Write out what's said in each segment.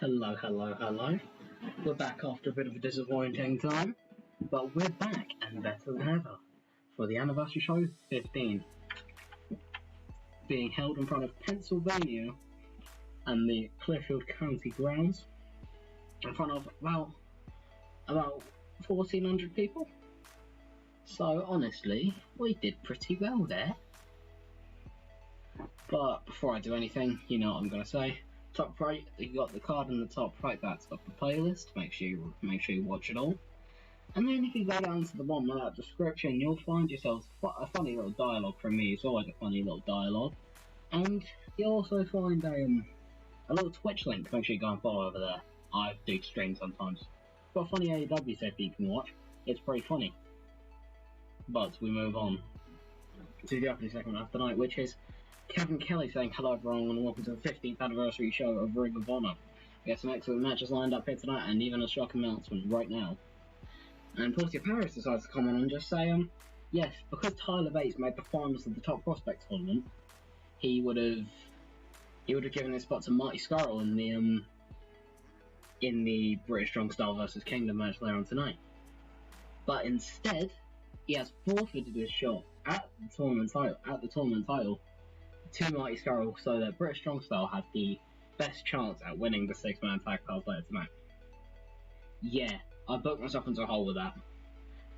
Hello. We're back after a bit of a disappointing time, but we're back and better than ever for the anniversary show 15, being held in front of Pennsylvania and the Clearfield County grounds, in front of about 1,400 people. So honestly, we did pretty well there. But before I do anything, you know what I'm gonna say. Top right, you got the card in the top right, that's got the playlist. Make sure you watch it all. And then if you go down to the bottom of that description, you'll find yourself a funny little dialogue from me. It's always a funny little dialogue. And you'll also find a little Twitch link. Make sure you go and follow over there. I do stream sometimes. Got a funny AEW set you can watch. It's pretty funny. But we move on to the opening segment of the night, which is Kevin Kelly saying hello everyone and welcome to the 15th anniversary show of Ring of Honor. We have some excellent matches lined up here tonight and even a shocking announcement right now. And Portia Paris decides to come on and just say, yes, because Tyler Bates made the finals of the Top Prospect tournament, he would have given his spot to Marty Scurll in the British Strong Style vs Kingdom match later on tonight. But instead, he has forfeited his shot at the tournament title to Marty Scurll, so that British Strong Style had the best chance at winning the 6-man tag titles later tonight. Yeah, I booked myself into a hole with that.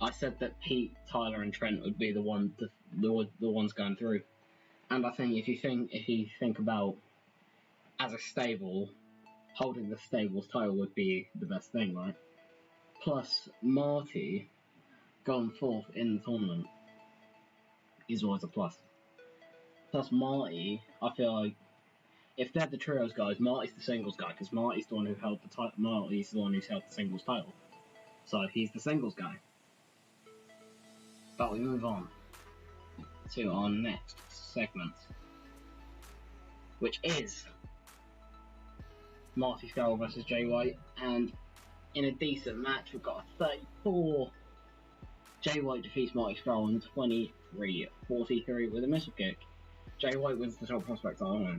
I said that Pete, Tyler, and Trent would be the ones going through, and I think if you think about as a stable, holding the stable's title would be the best thing, right? Plus Marty going fourth in the tournament is always a plus. Plus Marty, I feel like if they're the trios guys, Marty's the singles guy because Marty's the one who held the title. Marty's the one who's held the singles title, so he's the singles guy. But we move on to our next segment, which is Marty Scurll versus Jay White, and in a decent match, we've got a 34. Jay White defeats Marty Scurll in 23-43 with a missile kick. Jay White wins the Top Prospect title.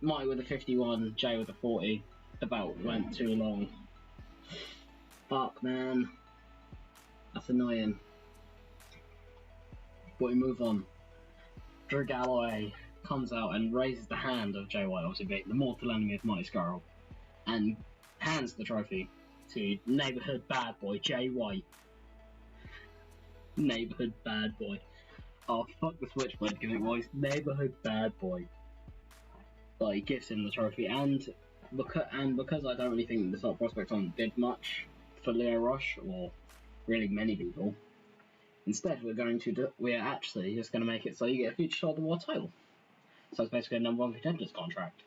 Marty with a 51, Jay with a 40. The bout went too long. Fuck, man. That's annoying. But we move on. Drew Galloway comes out and raises the hand of Jay White, obviously being the mortal enemy of Marty Scurll, and hands the trophy to neighborhood bad boy Jay White. Neighborhood bad boy. Oh, fuck the switchblade gimmick voice. Neighborhood bad boy. But he gives him the trophy, and because I don't really think the Top Prospect on did much for ROH or really many people, instead we're actually just going to make it so you get a future Shot of the War title. So it's basically a number one contenders contract,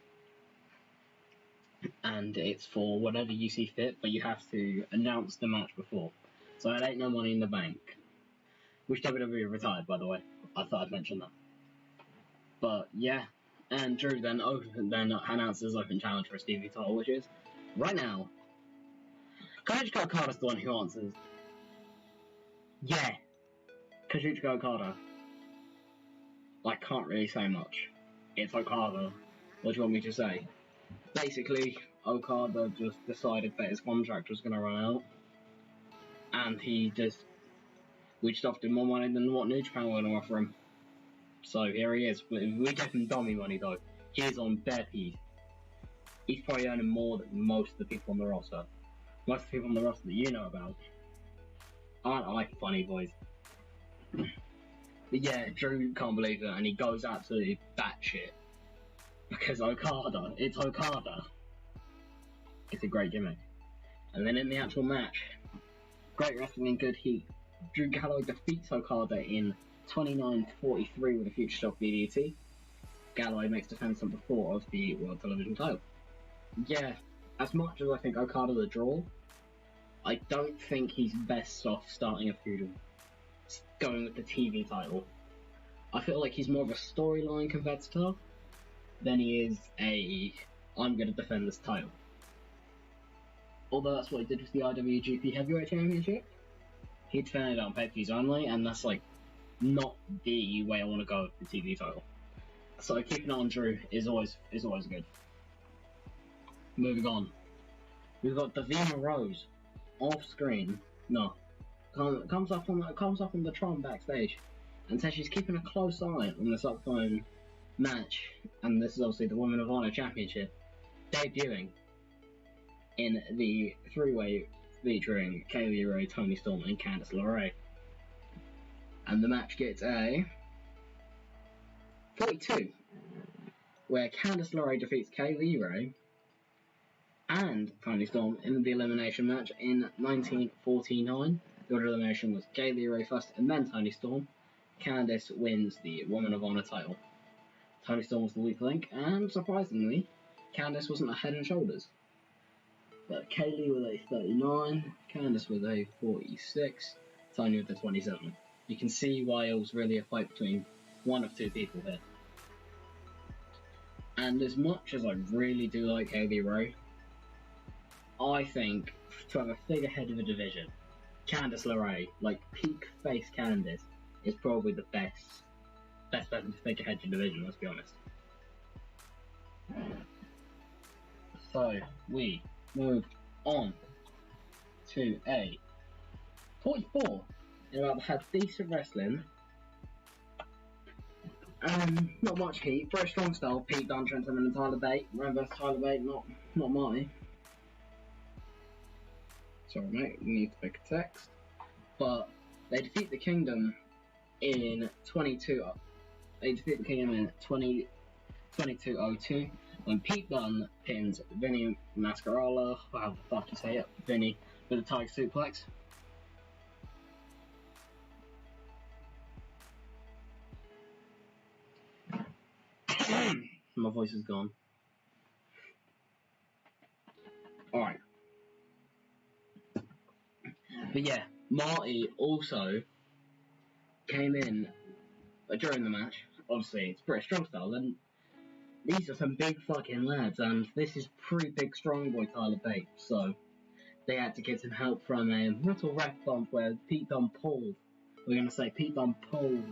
and it's for whatever you see fit, but you have to announce the match before. So it ain't no Money in the Bank, which WWE retired, by the way. I thought I'd mention that. But yeah, and Drew then announces open challenge for a Stevie title, which is right now. Kazuchika Okada's the one who answers. Yeah, Kazuchika Okada. I can't really say much. It's Okada. What do you want me to say? Basically, Okada just decided that his contract was going to run out, and we just offered him more money than what New Japan were going to offer him. So here he is. We give him dummy money though. He's on bare piece. He's probably earning more than most of the people on the roster. Most of the people on the roster that you know about. Aren't I funny boys? But yeah, Drew can't believe it, and he goes absolutely batshit. Because Okada, it's Okada. It's a great gimmick. And then in the actual match, great wrestling in good heat. Drew Galloway defeats Okada in 29-43 with a future shock DDT. Galloway makes defense number 4 of the World Television title. Yeah, as much as I think Okada's a draw, I don't think he's best off starting a feud going with the TV title. I feel like he's more of a storyline competitor than he is I'm going to defend this title. Although that's what he did with the IWGP Heavyweight Championship. He defended it on pay-per-views only, and that's like not the way I want to go with the TV title. So keeping it on Drew is always good. Moving on. We've got Davina Rose off screen. No. Comes up on the Tron backstage and says she's keeping a close eye on this upcoming match, and this is obviously the Women of Honor Championship, debuting in the three-way featuring Kaylee Ray, Toni Storm, and Candice LeRae. And the match gets a 42, where Candice LeRae defeats Kaylee Ray and Toni Storm in the elimination match in 1949. The order of elimination was Kaylee Ray first and then Toni Storm. Candice wins the Woman of Honor title. Toni Storm was the weak link, and surprisingly, Candice wasn't a Head and Shoulders. But Kaylee with a 39, Candice with a 46, Toni with a 27. You can see why it was really a fight between one of two people here. And as much as I really do like Kaylee Ray, I think to have a figurehead of a division, Candice LeRae, like peak face Candice, is probably the best person to figurehead your division, let's be honest. So, we move on to a 44. They had decent wrestling. Not much heat. Very strong style. Pete Dunne, Trent Seven, and Tyler Bate. Remember, Tyler Bate, not Marty. Sorry, mate. You need to pick a text. But they defeat the Kingdom in 22. They defeat the Kingdom in 22:02 when Pete Dunne pins Vinny Mascarella. How the fuck you say it? Vinny with a Tiger Suplex. My voice is gone. Alright. But yeah, Marty also came in during the match. Obviously, it's pretty strong style, and these are some big fucking lads, and this is pretty big strong boy Tyler Bate, so they had to get some help from a little ref bump where Pete Dunne pulled. We're going to say Pete Dunne pulled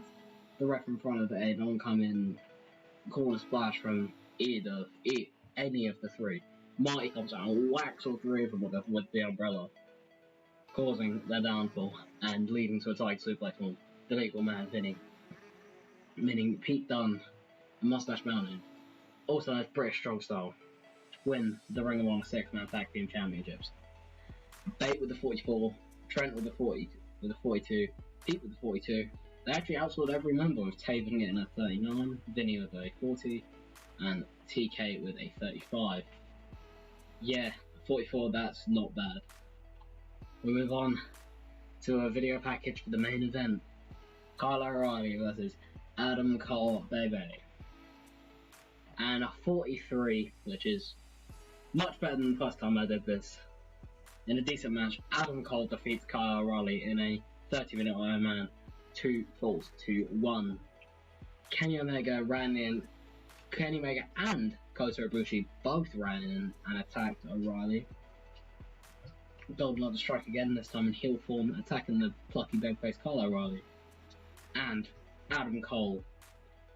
the ref in front of it, and don't come in corner splash from any of the three. Marty comes out and whacks all three of them with the umbrella, causing their downfall and leading to a Tiger Suplex on the legal man Vinny. Meaning Pete Dunne and Mustache Mountain, also known as British Strong Style, win the Ring of Honor 6-man Tag Team Championships. Bate with the 44, Trent with the 42, Pete with the 42. They actually outscored every member, with Taven getting a 39, Vinny with a 40, and TK with a 35. Yeah, 44, that's not bad. We move on to a video package for the main event. Kyle O'Reilly versus Adam Cole, baby. And a 43, which is much better than the first time I did this. In a decent match, Adam Cole defeats Kyle O'Reilly in a 30-minute Iron Man 2 falls to 1. Kenny Omega and Kota Ibushi both ran in and attacked O'Reilly. Golden Lord to strike again, this time in heel form, attacking the plucky babyface Kyle O'Reilly. And Adam Cole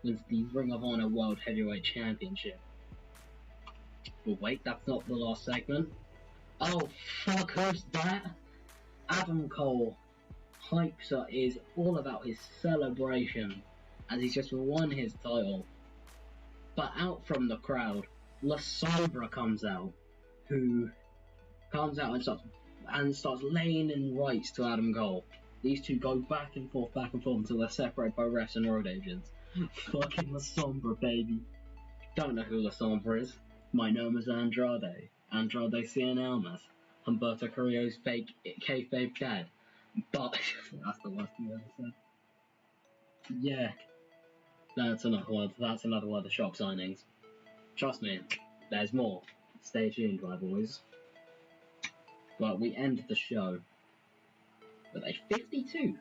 wins the Ring of Honor World Heavyweight Championship. But wait, that's not the last segment. Oh fuck, who's that? Adam Cole is all about his celebration as he's just won his title. But out from the crowd, La Sombra comes out, who comes out and starts laying in rights to Adam Cole. These two go back and forth until they're separated by refs and road agents. Fucking La Sombra, baby. Don't know who La Sombra is. My name is Andrade Cien Almas, Humberto Carrillo's fake kayfabe dad. But that's the worst thing I've ever said. Yeah, that's another one of the shock signings. Trust me, there's more. Stay tuned, my boys. But we end the show with a 52,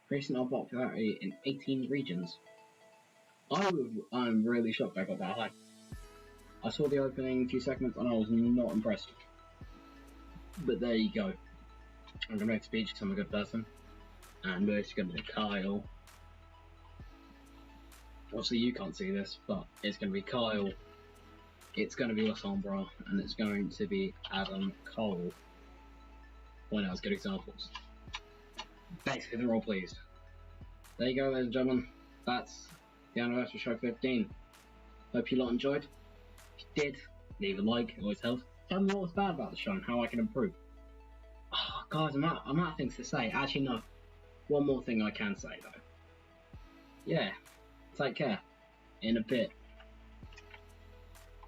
increasing our popularity in 18 regions. I'm really shocked I got that high. I saw the opening few segments and I was not impressed. But there you go. I'm going to make a speech because I'm a good person. And it's going to be Kyle. Obviously you can't see this, but it's going to be Kyle it's going to be La Sombra, and it's going to be Adam Cole. Point out as good examples. Basically, they're all pleased. There you go, ladies and gentlemen. That's the anniversary show 15. Hope you lot enjoyed. If you did, leave a like, it always helps. Tell me what was bad about the show and how I can improve. Oh, guys, I'm out of things to say. Actually, no. One more thing I can say, though. Yeah, take care. In a bit.